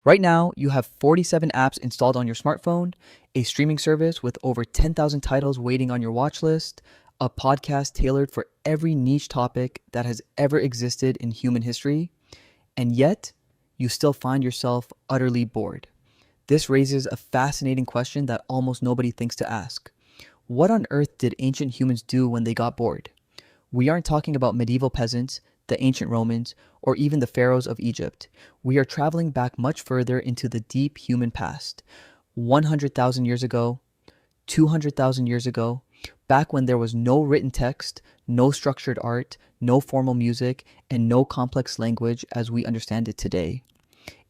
Right now, you have 47 apps installed on your smartphone, a streaming service with over 10,000 titles waiting on your watch list, a podcast tailored for every niche topic that has ever existed in human history, and yet you still find yourself utterly bored. This raises a fascinating question that almost nobody thinks to ask. What on earth did ancient humans do when they got bored? We aren't talking about medieval peasants, the ancient Romans, or even the pharaohs of Egypt. We are traveling back much further into the deep human past. 100,000 years ago, 200,000 years ago, back when there was no written text, no structured art, no formal music, and no complex language as we understand it today.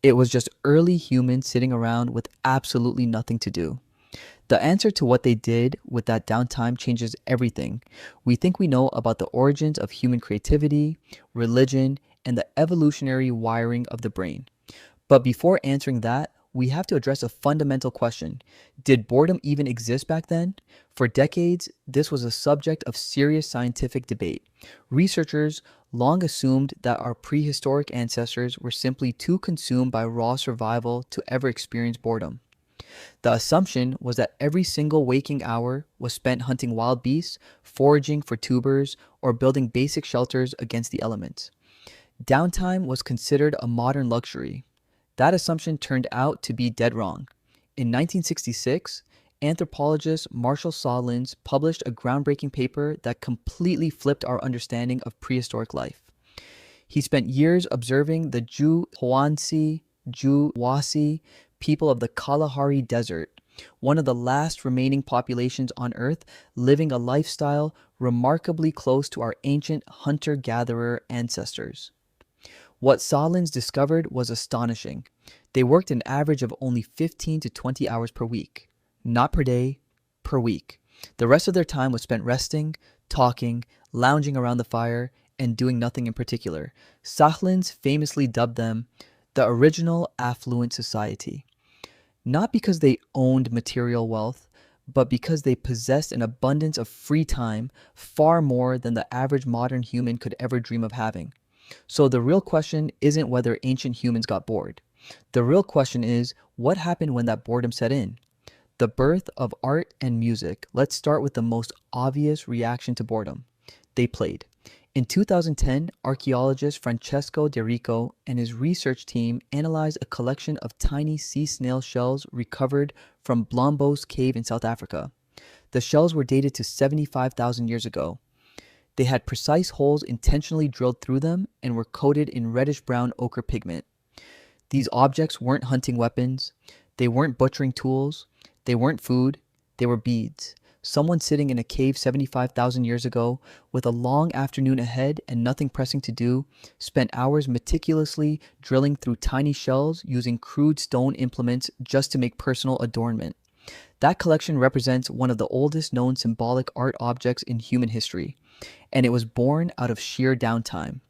It was just early humans sitting around with absolutely nothing to do. The answer to what they did with that downtime changes everything. We think we know about the origins of human creativity, religion, and the evolutionary wiring of the brain. But before answering that, we have to address a fundamental question. Did boredom even exist back then? For decades, this was a subject of serious scientific debate. Researchers long assumed that our prehistoric ancestors were simply too consumed by raw survival to ever experience boredom. The assumption was that every single waking hour was spent hunting wild beasts, foraging for tubers, or building basic shelters against the elements. Downtime was considered a modern luxury. That assumption turned out to be dead wrong. In 1966, anthropologist Marshall Sahlins published a groundbreaking paper that completely flipped our understanding of prehistoric life. He spent years observing the Juwasi people of the Kalahari Desert, one of the last remaining populations on Earth living a lifestyle remarkably close to our ancient hunter-gatherer ancestors. What Solins discovered was astonishing. They worked an average of only 15 to 20 hours per week. Not per day, per week. The rest of their time was spent resting, talking, lounging around the fire, and doing nothing in particular. Sahlins famously dubbed them the original Affluent Society. Not because they owned material wealth, but because they possessed an abundance of free time, far more than the average modern human could ever dream of having. So the real question isn't whether ancient humans got bored. The real question is, what happened when that boredom set in? The birth of art and music. Let's start with the most obvious reaction to boredom. They played. In 2010, archaeologist Francesco De Rico and his research team analyzed a collection of tiny sea snail shells recovered from Blombos Cave in South Africa. The shells were dated to 75,000 years ago. They had precise holes intentionally drilled through them and were coated in reddish-brown ochre pigment. These objects weren't hunting weapons, they weren't butchering tools, they weren't food, they were beads. Someone sitting in a cave 75,000 years ago, with a long afternoon ahead and nothing pressing to do, spent hours meticulously drilling through tiny shells using crude stone implements just to make personal adornment. That collection represents one of the oldest known symbolic art objects in human history, and it was born out of sheer downtime.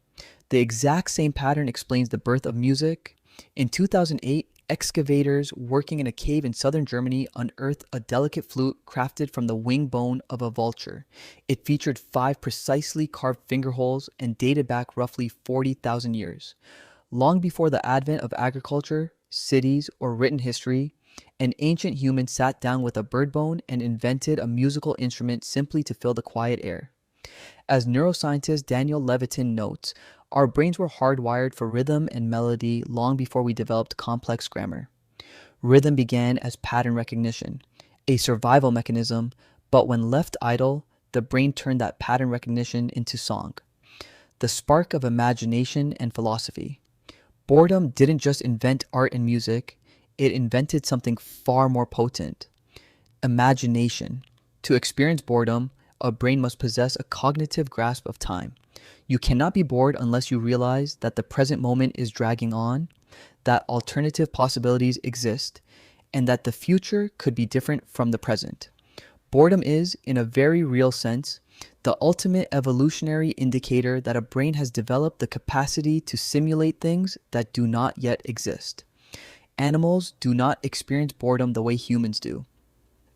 The exact same pattern explains the birth of music. In 2008, excavators working in a cave in southern Germany unearthed a delicate flute crafted from the wing bone of a vulture. It featured 5 precisely carved finger holes and dated back roughly 40,000 years. Long before the advent of agriculture, cities, or written history, an ancient human sat down with a bird bone and invented a musical instrument simply to fill the quiet air. As neuroscientist Daniel Levitin notes, our brains were hardwired for rhythm and melody long before we developed complex grammar. Rhythm began as pattern recognition, a survival mechanism, but when left idle, the brain turned that pattern recognition into song, the spark of imagination and philosophy. Boredom didn't just invent art and music, it invented something far more potent: imagination. To experience boredom, a brain must possess a cognitive grasp of time. You cannot be bored unless you realize that the present moment is dragging on, that alternative possibilities exist, and that the future could be different from the present. Boredom is, in a very real sense, the ultimate evolutionary indicator that a brain has developed the capacity to simulate things that do not yet exist. Animals do not experience boredom the way humans do.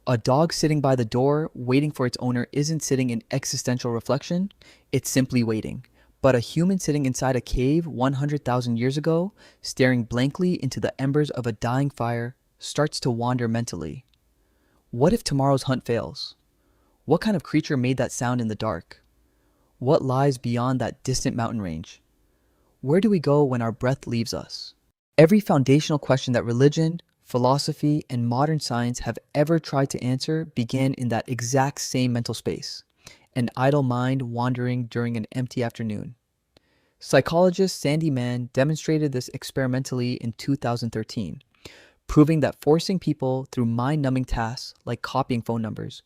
A dog sitting by the door, waiting for its owner, isn't sitting in existential reflection, it's simply waiting. But a human sitting inside a cave 100,000 years ago, staring blankly into the embers of a dying fire, starts to wander mentally. What if tomorrow's hunt fails? What kind of creature made that sound in the dark? What lies beyond that distant mountain range? Where do we go when our breath leaves us? Every foundational question that religion, philosophy, and modern science have ever tried to answer began in that exact same mental space, an idle mind wandering during an empty afternoon. Psychologist Sandy Mann demonstrated this experimentally in 2013, proving that forcing people through mind-numbing tasks like copying phone numbers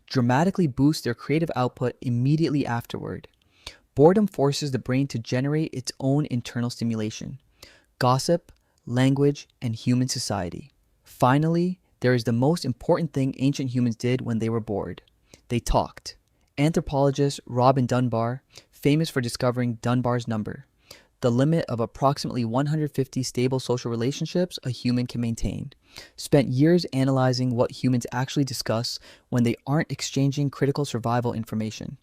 dramatically boosts their creative output immediately afterward. Boredom forces the brain to generate its own internal stimulation: gossip, language, and human society. Finally, there is the most important thing ancient humans did when they were bored. They talked. Anthropologist Robin Dunbar, famous for discovering Dunbar's number, the limit of approximately 150 stable social relationships a human can maintain, spent years analyzing what humans actually discuss when they aren't exchanging critical survival information.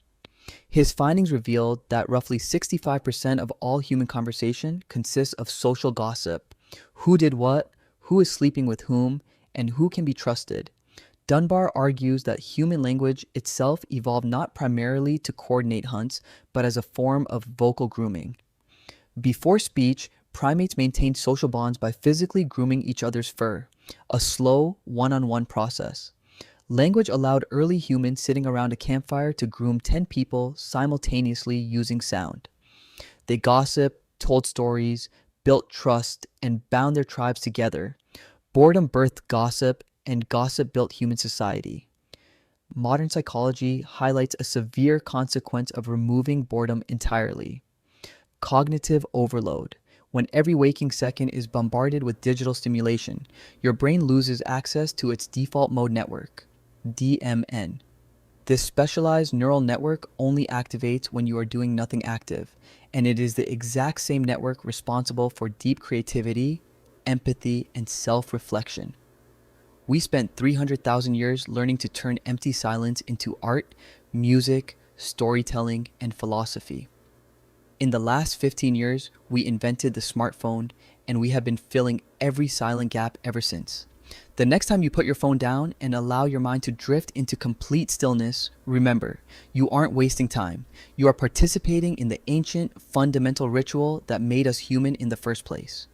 His findings revealed that roughly 65% of all human conversation consists of social gossip: who did what, who is sleeping with whom, and who can be trusted. Dunbar argues that human language itself evolved not primarily to coordinate hunts, but as a form of vocal grooming. Before speech, primates maintained social bonds by physically grooming each other's fur, a slow, one-on-one process. Language allowed early humans sitting around a campfire to groom 10 people simultaneously using sound. They gossiped, told stories, built trust, and bound their tribes together. Boredom birthed gossip, and gossip built human society. Modern psychology highlights a severe consequence of removing boredom entirely: cognitive overload. When every waking second is bombarded with digital stimulation, your brain loses access to its default mode network, DMN. This specialized neural network only activates when you are doing nothing active, and it is the exact same network responsible for deep creativity, empathy, and self-reflection. We spent 300,000 years learning to turn empty silence into art, music, storytelling, and philosophy. In the last 15 years, we invented the smartphone, and we have been filling every silent gap ever since. The next time you put your phone down and allow your mind to drift into complete stillness, remember, you aren't wasting time. You are participating in the ancient, fundamental ritual that made us human in the first place.